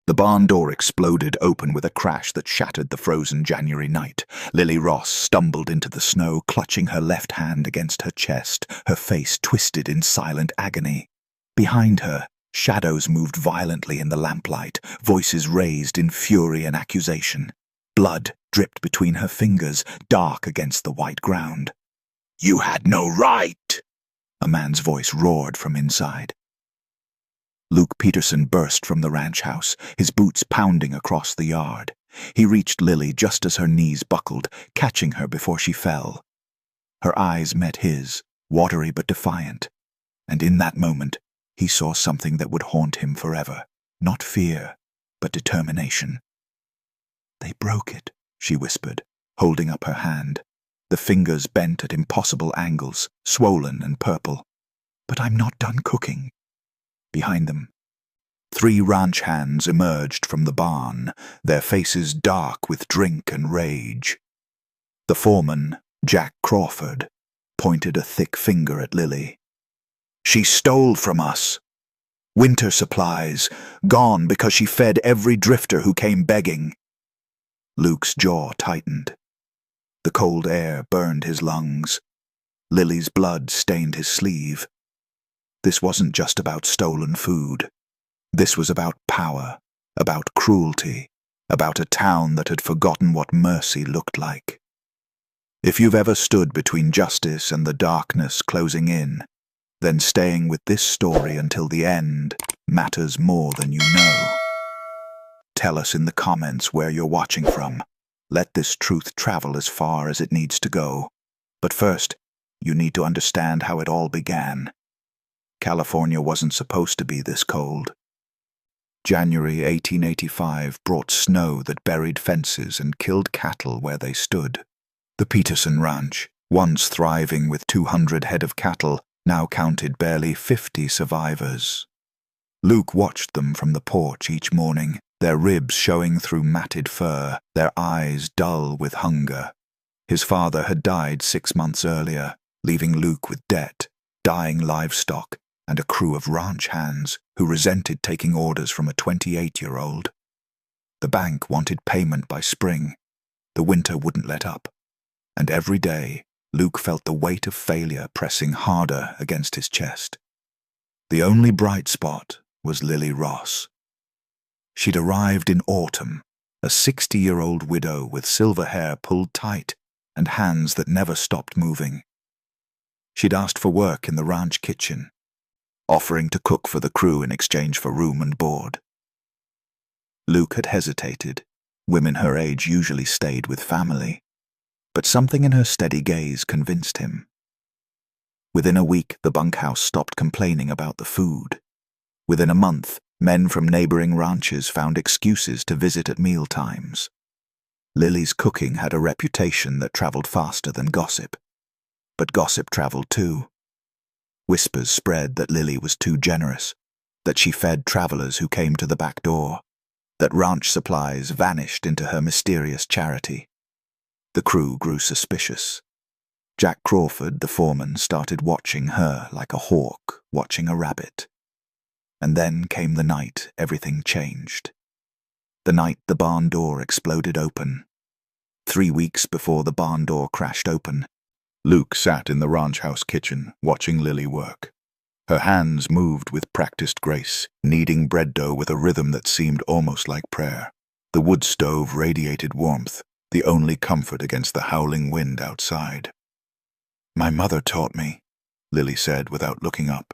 The barn door exploded open with a crash that shattered the frozen January night. Lily Ross stumbled into the snow, clutching her left hand against her chest, her face twisted in silent agony. Behind her, shadows moved violently in the lamplight, voices raised in fury and accusation. Blood dripped between her fingers, dark against the white ground. "You had no right!" a man's voice roared from inside. Luke Peterson burst from the ranch house, his boots pounding across the yard. He reached Lily just as her knees buckled, catching her before she fell. Her eyes met his, watery but defiant, and in that moment he saw something that would haunt him forever. Not fear, but determination. "They broke it," she whispered, holding up her hand. The fingers bent at impossible angles, swollen and purple. "But I'm not done cooking." Behind them, 3 ranch hands emerged from the barn, their faces dark with drink and rage. The foreman, Jack Crawford, pointed a thick finger at Lily. "She stole from us. Winter supplies, gone because she fed every drifter who came begging." Luke's jaw tightened. The cold air burned his lungs. Lily's blood stained his sleeve. This wasn't just about stolen food. This was about power, about cruelty, about a town that had forgotten what mercy looked like. If you've ever stood between justice and the darkness closing in, then staying with this story until the end matters more than you know. Tell us in the comments where you're watching from. Let this truth travel as far as it needs to go. But first, you need to understand how it all began. California wasn't supposed to be this cold. January 1885 brought snow that buried fences and killed cattle where they stood. The Peterson Ranch, once thriving with 200 head of cattle, now counted barely 50 survivors. Luke watched them from the porch each morning, their ribs showing through matted fur, their eyes dull with hunger. His father had died 6 months earlier, leaving Luke with debt, dying livestock, and a crew of ranch hands who resented taking orders from a 28-year-old. The bank wanted payment by spring. The winter wouldn't let up. And every day, Luke felt the weight of failure pressing harder against his chest. The only bright spot was Lily Ross. She'd arrived in autumn, a 60-year-old widow with silver hair pulled tight and hands that never stopped moving. She'd asked for work in the ranch kitchen, offering to cook for the crew in exchange for room and board. Luke had hesitated. Women her age usually stayed with family. But something in her steady gaze convinced him. Within a week, the bunkhouse stopped complaining about the food. Within a month, men from neighboring ranches found excuses to visit at meal times. Lily's cooking had a reputation that traveled faster than gossip. But gossip traveled too. Whispers spread that Lily was too generous, that she fed travelers who came to the back door, that ranch supplies vanished into her mysterious charity. The crew grew suspicious. Jack Crawford, the foreman, started watching her like a hawk watching a rabbit. And then came the night everything changed. The night the barn door exploded open. 3 weeks before the barn door crashed open, Luke sat in the ranch house kitchen, watching Lily work. Her hands moved with practiced grace, kneading bread dough with a rhythm that seemed almost like prayer. The wood stove radiated warmth, the only comfort against the howling wind outside. "My mother taught me," Lily said without looking up.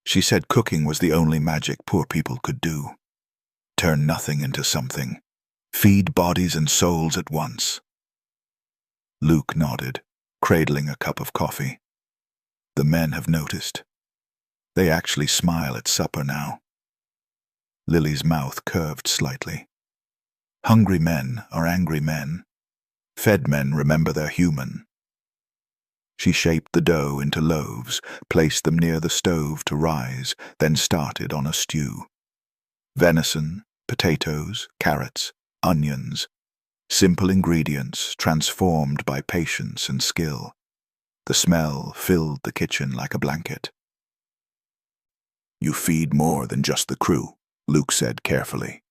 "She said cooking was the only magic poor people could do. Turn nothing into something. Feed bodies and souls at once." Luke nodded, cradling a cup of coffee. "The men have noticed. They actually smile at supper now." Lily's mouth curved slightly. "Hungry men are angry men. Fed men remember they're human." She shaped the dough into loaves, placed them near the stove to rise, then started on a stew. Venison, potatoes, carrots, onions. Simple ingredients transformed by patience and skill. The smell filled the kitchen like a blanket. "You feed more than just the crew," Luke said carefully.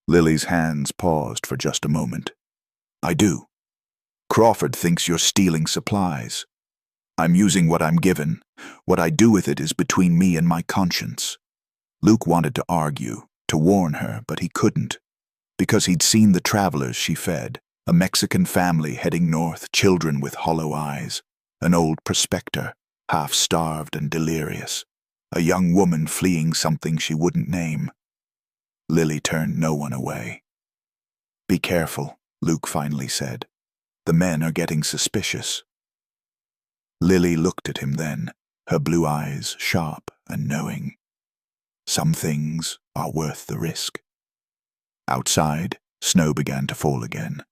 Lily's hands paused for just a moment. I do. Crawford thinks you're stealing supplies. I'm using what I'm given. What I do with it is between me and my conscience. Luke wanted to argue, to warn her, but he couldn't. Because he'd seen the travelers she fed, a Mexican family heading north, children with hollow eyes, an old prospector, half-starved and delirious, a young woman fleeing something she wouldn't name. Lily turned no one away. Be careful, Luke finally said. The men are getting suspicious. Lily looked at him then, her blue eyes sharp and knowing. Some things are worth the risk. Outside, snow began to fall again.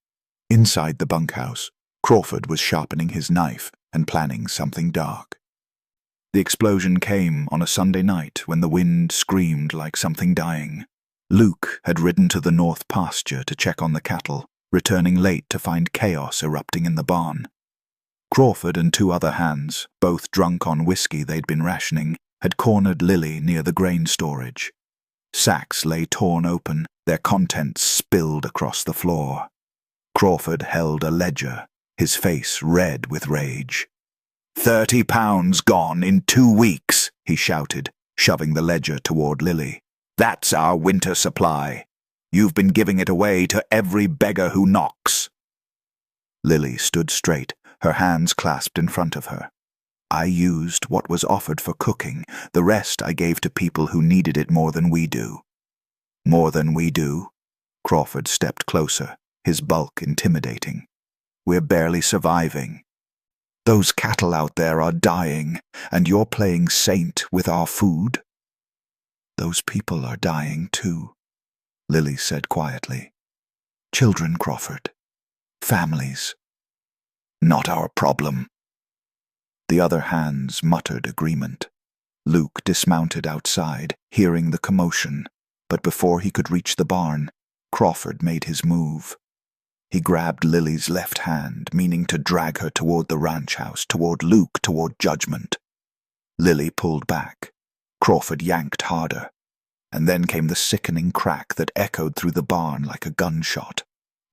Inside the bunkhouse, Crawford was sharpening his knife and planning something dark. The explosion came on a Sunday night when the wind screamed like something dying. Luke had ridden to the north pasture to check on the cattle, returning late to find chaos erupting in the barn. Crawford and two other hands, both drunk on whiskey they'd been rationing, had cornered Lily near the grain storage. Sacks lay torn open, their contents spilled across the floor. Crawford held a ledger, his face red with rage. 30 pounds gone in 2 weeks, he shouted, shoving the ledger toward Lily. That's our winter supply. You've been giving it away to every beggar who knocks. Lily stood straight, her hands clasped in front of her. I used what was offered for cooking. The rest I gave to people who needed it more than we do. More than we do? Crawford stepped closer, his bulk intimidating. We're barely surviving. Those cattle out there are dying, and you're playing saint with our food? Those people are dying too, Lily said quietly. Children, Crawford. Families. Not our problem. The other hands muttered agreement. Luke dismounted outside, hearing the commotion, but before he could reach the barn, Crawford made his move. He grabbed Lily's left hand, meaning to drag her toward the ranch house, toward Luke, toward judgment. Lily pulled back. Crawford yanked harder. And then came the sickening crack that echoed through the barn like a gunshot.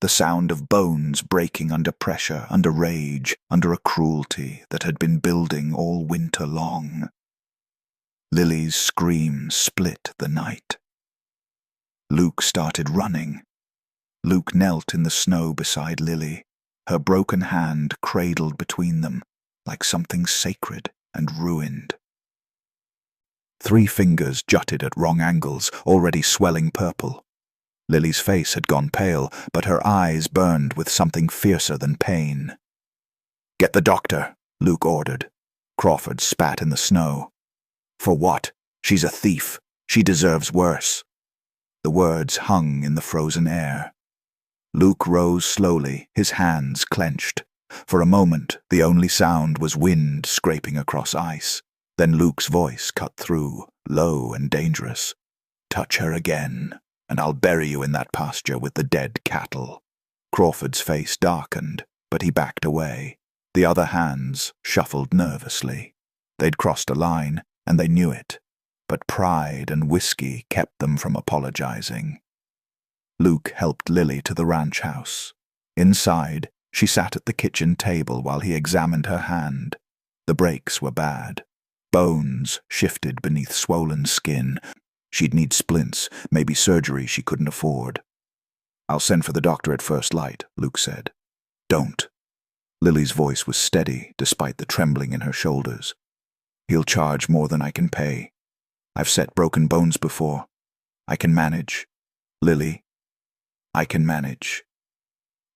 The sound of bones breaking under pressure, under rage, under a cruelty that had been building all winter long. Lily's scream split the night. Luke started running. Luke knelt in the snow beside Lily, her broken hand cradled between them, like something sacred and ruined. 3 fingers jutted at wrong angles, already swelling purple. Lily's face had gone pale, but her eyes burned with something fiercer than pain. Get the doctor, Luke ordered. Crawford spat in the snow. For what? She's a thief. She deserves worse. The words hung in the frozen air. Luke rose slowly, his hands clenched. For a moment, the only sound was wind scraping across ice. Then Luke's voice cut through, low and dangerous. Touch her again, and I'll bury you in that pasture with the dead cattle. Crawford's face darkened, but he backed away. The other hands shuffled nervously. They'd crossed a line, and they knew it, but pride and whiskey kept them from apologizing. Luke helped Lily to the ranch house. Inside, she sat at the kitchen table while he examined her hand. The breaks were bad. Bones shifted beneath swollen skin. She'd need splints, maybe surgery she couldn't afford. I'll send for the doctor at first light, Luke said. Don't. Lily's voice was steady, despite the trembling in her shoulders. He'll charge more than I can pay. I've set broken bones before. I can manage. Lily, I can manage.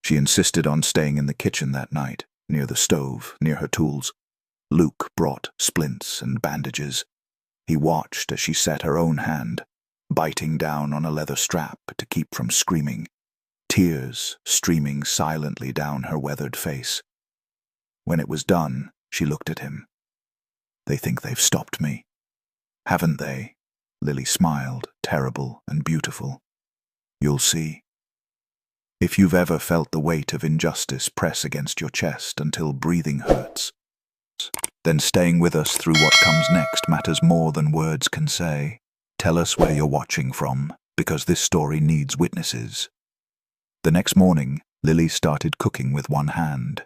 She insisted on staying in the kitchen that night, near the stove, near her tools. Luke brought splints and bandages. He watched as she set her own hand, biting down on a leather strap to keep from screaming, tears streaming silently down her weathered face. When it was done, she looked at him. They think they've stopped me. Haven't they? Lily smiled, terrible and beautiful. You'll see. If you've ever felt the weight of injustice press against your chest until breathing hurts, then staying with us through what comes next matters more than words can say. Tell us where you're watching from, because this story needs witnesses. The next morning, Lily started cooking with one hand.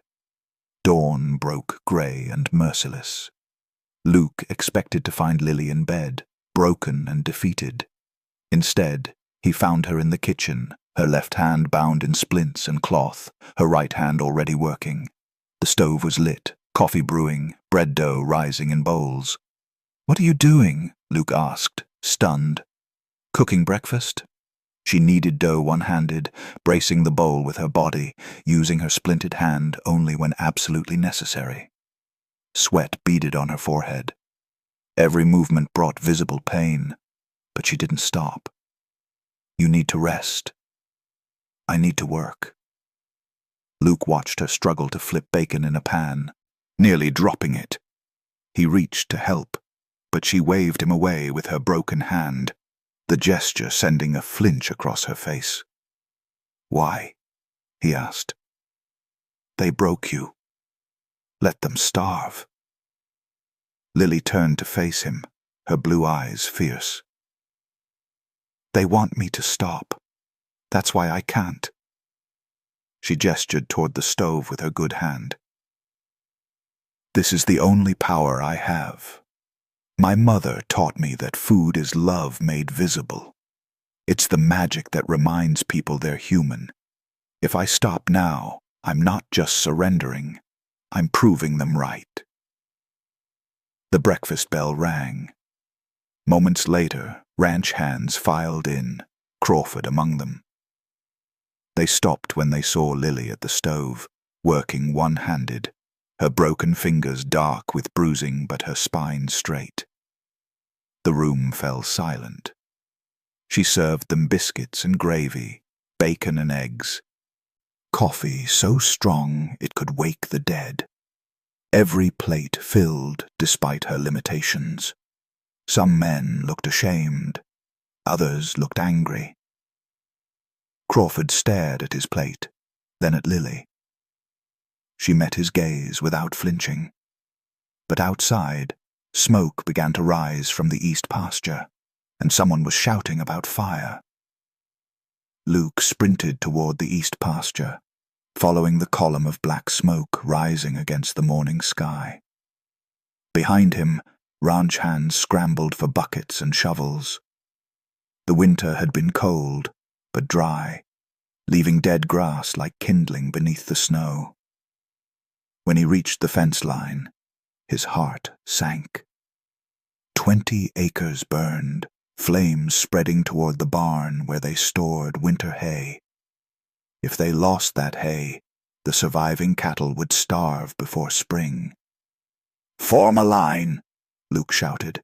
Dawn broke grey and merciless. Luke expected to find Lily in bed, broken and defeated. Instead, he found her in the kitchen, her left hand bound in splints and cloth, her right hand already working. The stove was lit, coffee brewing, bread dough rising in bowls. "What are you doing?" Luke asked, stunned. "Cooking breakfast?" She kneaded dough one-handed, bracing the bowl with her body, using her splinted hand only when absolutely necessary. Sweat beaded on her forehead. Every movement brought visible pain, but she didn't stop. "You need to rest." "I need to work." Luke watched her struggle to flip bacon in a pan, nearly dropping it. He reached to help, but she waved him away with her broken hand, the gesture sending a flinch across her face. "Why?" he asked. "They broke you. Let them starve." Lily turned to face him, her blue eyes fierce. "They want me to stop. That's why I can't." She gestured toward the stove with her good hand. "This is the only power I have. My mother taught me that food is love made visible. It's the magic that reminds people they're human. If I stop now, I'm not just surrendering, I'm proving them right." The breakfast bell rang. Moments later, ranch hands filed in, Crawford among them. They stopped when they saw Lily at the stove, working one-handed, her broken fingers dark with bruising but her spine straight. The room fell silent. She served them biscuits and gravy, bacon and eggs. Coffee so strong it could wake the dead. Every plate filled despite her limitations. Some men looked ashamed, others looked angry. Crawford stared at his plate, then at Lily. She met his gaze without flinching. But outside, smoke began to rise from the east pasture, and someone was shouting about fire. Luke sprinted toward the east pasture, following the column of black smoke rising against the morning sky. Behind him, ranch hands scrambled for buckets and shovels. The winter had been cold, but dry, leaving dead grass like kindling beneath the snow. When he reached the fence line, his heart sank. 20 acres burned, flames spreading toward the barn where they stored winter hay. If they lost that hay, the surviving cattle would starve before spring. "Form a line," Luke shouted.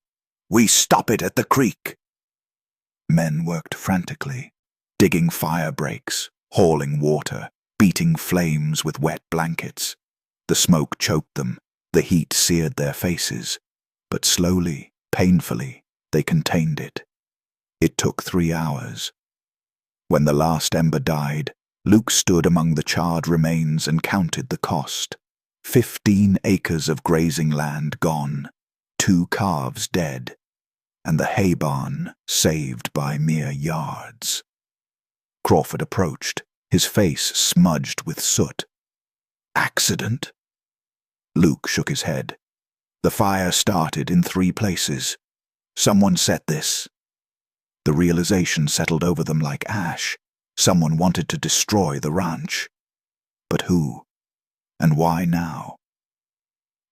"We stop it at the creek." Men worked frantically, digging fire breaks, hauling water, beating flames with wet blankets. The smoke choked them, the heat seared their faces, but slowly, painfully, they contained it. It took 3 hours. When the last ember died, Luke stood among the charred remains and counted the cost. 15 acres of grazing land gone, 2 calves dead, and the hay barn saved by mere yards. Crawford approached, his face smudged with soot. "Accident?" Luke shook his head. "The fire started in 3 places. Someone set this." The realization settled over them like ash. Someone wanted to destroy the ranch. But who? And why now?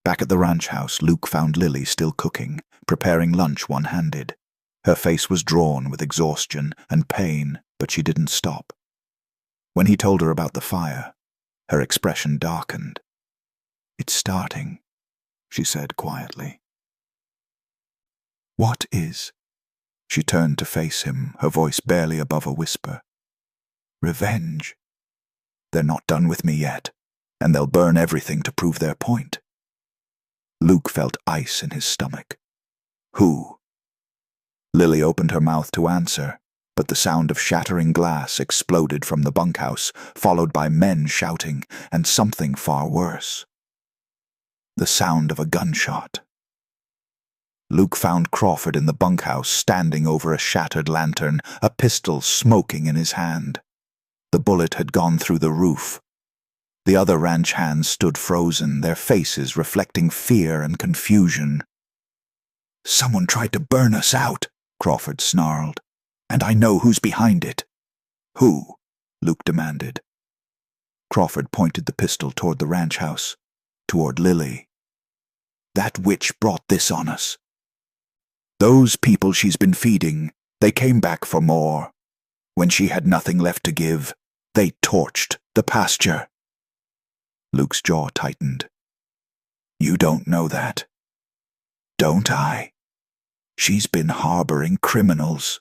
Back at the ranch house, Luke found Lily still cooking, preparing lunch one-handed. Her face was drawn with exhaustion and pain, but she didn't stop. When he told her about the fire, her expression darkened. "It's starting," she said quietly. "What is?" She turned to face him, her voice barely above a whisper. "Revenge. They're not done with me yet, and they'll burn everything to prove their point." Luke felt ice in his stomach. "Who?" Lily opened her mouth to answer, but the sound of shattering glass exploded from the bunkhouse, followed by men shouting, and something far worse. The sound of a gunshot. Luke found Crawford in the bunkhouse, standing over a shattered lantern, a pistol smoking in his hand. The bullet had gone through the roof. The other ranch hands stood frozen, their faces reflecting fear and confusion. "Someone tried to burn us out," Crawford snarled. "And I know who's behind it." "Who?" Luke demanded. Crawford pointed the pistol toward the ranch house, toward Lily. "That witch brought this on us. Those people she's been feeding, they came back for more. When she had nothing left to give, they torched the pasture." Luke's jaw tightened. "You don't know that." "Don't I? She's been harboring criminals,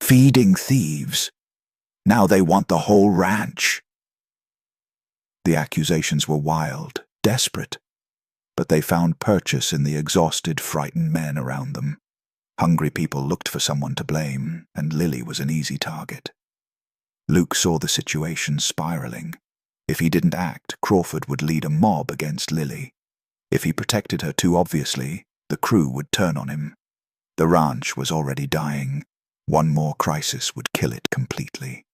feeding thieves. Now they want the whole ranch." The accusations were wild, desperate, but they found purchase in the exhausted, frightened men around them. Hungry people looked for someone to blame, and Lily was an easy target. Luke saw the situation spiraling. If he didn't act, Crawford would lead a mob against Lily. If he protected her too obviously, the crew would turn on him. The ranch was already dying. One more crisis would kill it completely.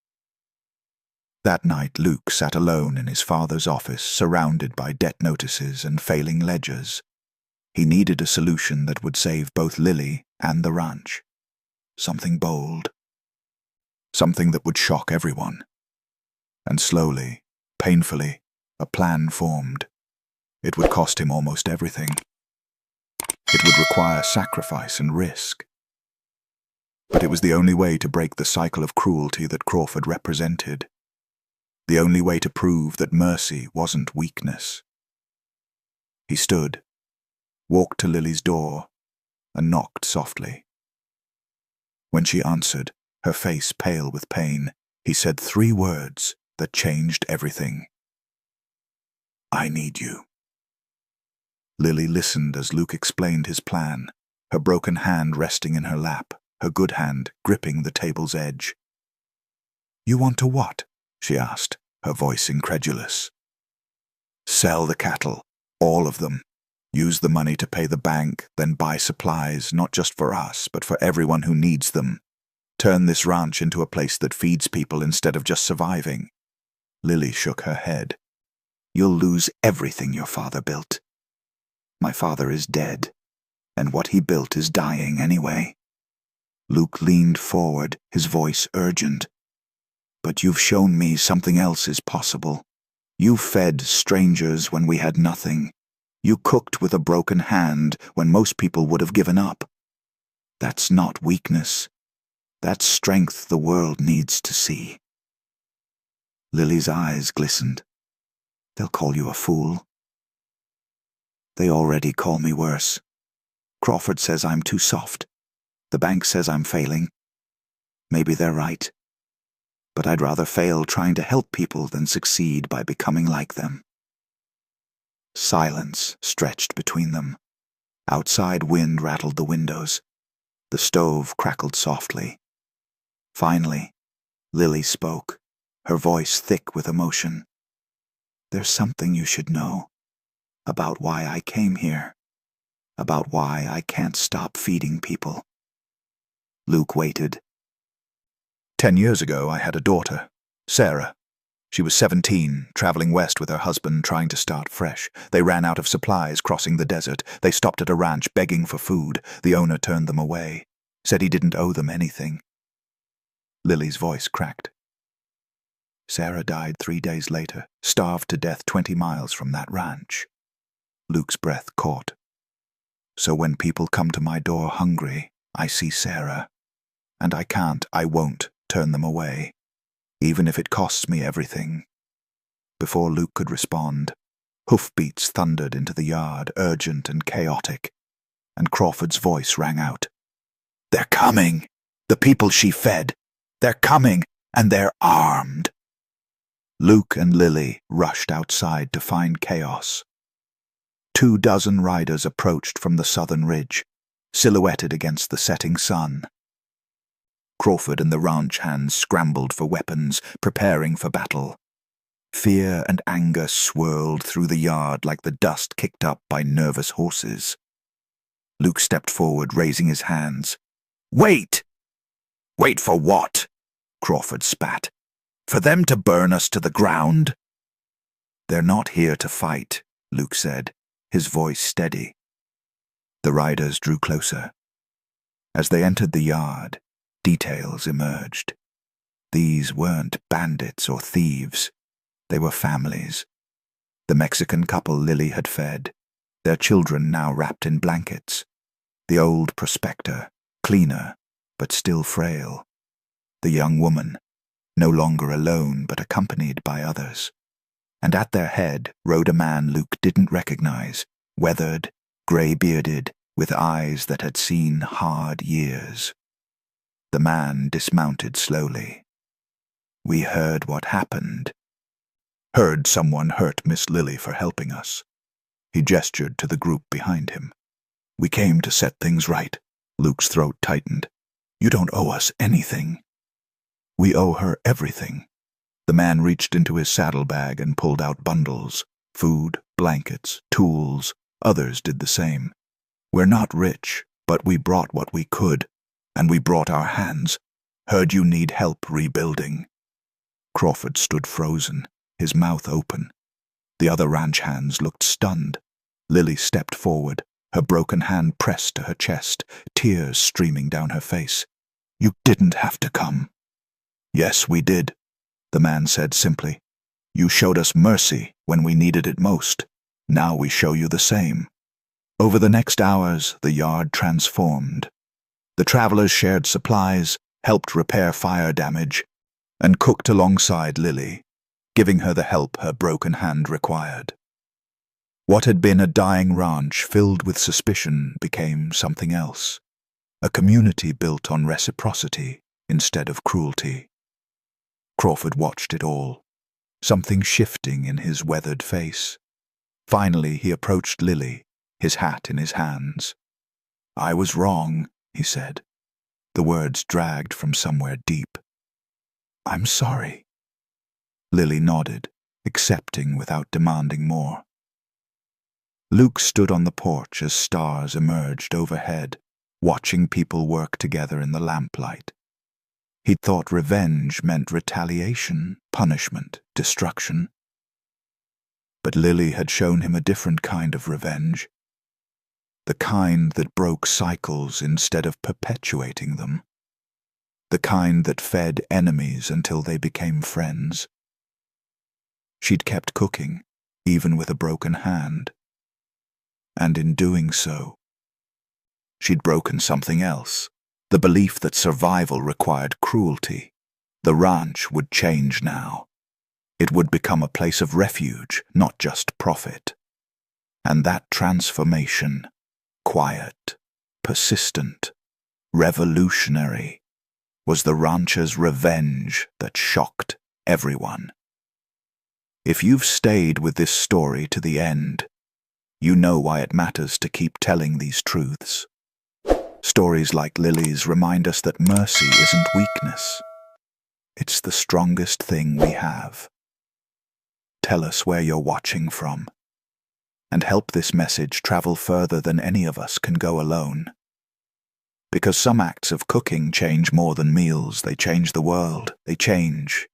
That night, Luke sat alone in his father's office, surrounded by debt notices and failing ledgers. He needed a solution that would save both Lily and the ranch. Something bold. Something that would shock everyone. And slowly, painfully, a plan formed. It would cost him almost everything. It would require sacrifice and risk. But it was the only way to break the cycle of cruelty that Crawford represented. The only way to prove that mercy wasn't weakness. He stood, walked to Lily's door, and knocked softly. When she answered, her face pale with pain, he said 3 words that changed everything. "I need you." Lily listened as Luke explained his plan, her broken hand resting in her lap, her good hand gripping the table's edge. "You want to what?" she asked, her voice incredulous. "Sell the cattle, all of them. Use the money to pay the bank, then buy supplies, not just for us, but for everyone who needs them. Turn this ranch into a place that feeds people instead of just surviving." Lily shook her head. "You'll lose everything your father built. My father is dead, and what he built is dying anyway." Luke leaned forward, his voice urgent. "But you've shown me something else is possible. You fed strangers when we had nothing. You cooked with a broken hand when most people would have given up. That's not weakness. That's strength the world needs to see." Lily's eyes glistened. "They'll call you a fool." "They already call me worse. Crawford says I'm too soft. The bank says I'm failing. Maybe they're right. But I'd rather fail trying to help people than succeed by becoming like them." Silence stretched between them. Outside wind rattled the windows. The stove crackled softly. Finally, Lily spoke, her voice thick with emotion. "There's something you should know. About why I came here. About why I can't stop feeding people." Luke waited. 10 years ago, I had a daughter, Sarah. She was 17, traveling west with her husband, trying to start fresh. They ran out of supplies crossing the desert. They stopped at a ranch begging for food. The owner turned them away, said he didn't owe them anything. Lily's voice cracked. Sarah died 3 days later, starved to death 20 miles from that ranch. Luke's breath caught. So when people come to my door hungry, I see Sarah. And I won't turn them away, even if it costs me everything. Before Luke could respond, hoofbeats thundered into the yard, urgent and chaotic, and Crawford's voice rang out. "They're coming! The people she fed! They're coming, and they're armed!" Luke and Lily rushed outside to find chaos. 24 riders approached from the southern ridge, silhouetted against the setting sun. Crawford and the ranch hands scrambled for weapons, preparing for battle. Fear and anger swirled through the yard like the dust kicked up by nervous horses. Luke stepped forward, raising his hands. "Wait!" "Wait for what?" Crawford spat. "For them to burn us to the ground?" "They're not here to fight," Luke said, his voice steady. The riders drew closer. As they entered the yard, details emerged. These weren't bandits or thieves. They were families. The Mexican couple Lily had fed, their children now wrapped in blankets. The old prospector, cleaner, but still frail. The young woman, no longer alone but accompanied by others. And at their head rode a man Luke didn't recognize, weathered, grey-bearded, with eyes that had seen hard years. The man dismounted slowly. "We heard what happened." "Heard someone hurt Miss Lily for helping us." He gestured to the group behind him. "We came to set things right." Luke's throat tightened. "You don't owe us anything." "We owe her everything." The man reached into his saddlebag and pulled out bundles. Food, blankets, tools. Others did the same. "We're not rich, but we brought what we could, and we brought our hands. Heard you need help rebuilding." Crawford stood frozen, his mouth open. The other ranch hands looked stunned. Lily stepped forward, her broken hand pressed to her chest, tears streaming down her face. "You didn't have to come." "Yes, we did," the man said simply. "You showed us mercy when we needed it most. Now we show you the same." Over the next hours, the yard transformed. The travelers shared supplies, helped repair fire damage, and cooked alongside Lily, giving her the help her broken hand required. What had been a dying ranch filled with suspicion became something else, a community built on reciprocity instead of cruelty. Crawford watched it all, something shifting in his weathered face. Finally he approached Lily, his hat in his hands. "I was wrong," he said. The words dragged from somewhere deep. "I'm sorry." Lily nodded, accepting without demanding more. Luke stood on the porch as stars emerged overhead, watching people work together in the lamplight. He'd thought revenge meant retaliation, punishment, destruction. But Lily had shown him a different kind of revenge. The kind that broke cycles instead of perpetuating them. The kind that fed enemies until they became friends. She'd kept cooking, even with a broken hand. And in doing so, she'd broken something else, the belief that survival required cruelty. The ranch would change now. It would become a place of refuge, not just profit. And that transformation, quiet, persistent, revolutionary, was the rancher's revenge that shocked everyone. If you've stayed with this story to the end, you know why it matters to keep telling these truths. Stories like Lily's remind us that mercy isn't weakness. It's the strongest thing we have. Tell us where you're watching from, and help this message travel further than any of us can go alone. Because some acts of cooking change more than meals. They change the world. They change